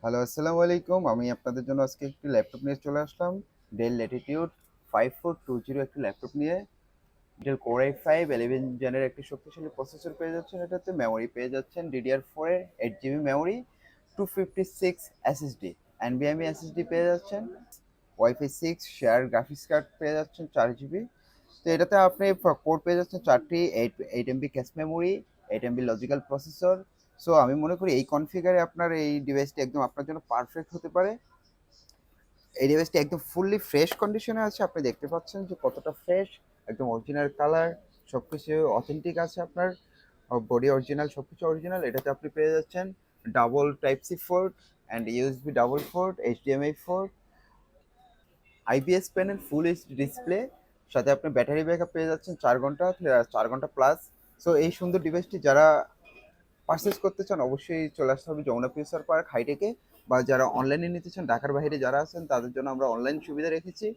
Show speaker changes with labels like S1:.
S1: Hello, আসসালামু আলাইকুম। আমি আপনাদের জন্য আজকে একটি ল্যাপটপ নিয়ে চলে আসলাম। Dell Latitude 5420 একটি ল্যাপটপ নিয়ে। Intel Core i5 11 জেনের একটি শক্তিশালী প্রসেসর পেয়ে যাচ্ছেন এটাতে। মেমোরি পেয়ে যাচ্ছেন DDR4 এর 8 GB memory, 256 SSD, NVMe SSD পেয়ে যাচ্ছেন। Wi-Fi 6 শেয়ার গ্রাফিক্স কার্ড পেয়ে যাচ্ছেন 4 জিবি। তো এটাতে আপনি কোর পেয়ে যাচ্ছেন 4টি, 8 MB cache memory, 8 MB logical processor. So আমি মনে করি এই কনফিগারে আপনার এই ডিভাইসটি একদম আপনার জন্য পারফেক্ট হতে পারে। এই ডিভাইসটি একদম ফুললি ফ্রেশ কন্ডিশনে আছে। আপনি দেখতে পাচ্ছেন যে কতটা ফ্রেশ, একদম অরিজিনাল কালার, সবকিছু অথেন্টিক আছে আপনার। বডি অরিজিনাল, সবকিছু অরিজিনাল। এটাতে আপনি পেয়ে যাচ্ছেন double type C port and USB double port, HDMI port, IPS panel, full HD display, সাথে আপনি ব্যাটারি ব্যাকআপ পেয়ে যাচ্ছেন 4 ঘন্টা, 4 ঘন্টা প্লাস। সো এই সুন্দর ডিভাইসটি যারা পারচেজ করতে চান অবশ্যই চলে আসতে হবে যমুনা ফিউচার পার্ক হাইটেকে, বা যারা অনলাইনে নিতে চান ঢাকার বাইরে যারা আছেন তাদের জন্য আমরা অনলাইন সুবিধা রেখেছি।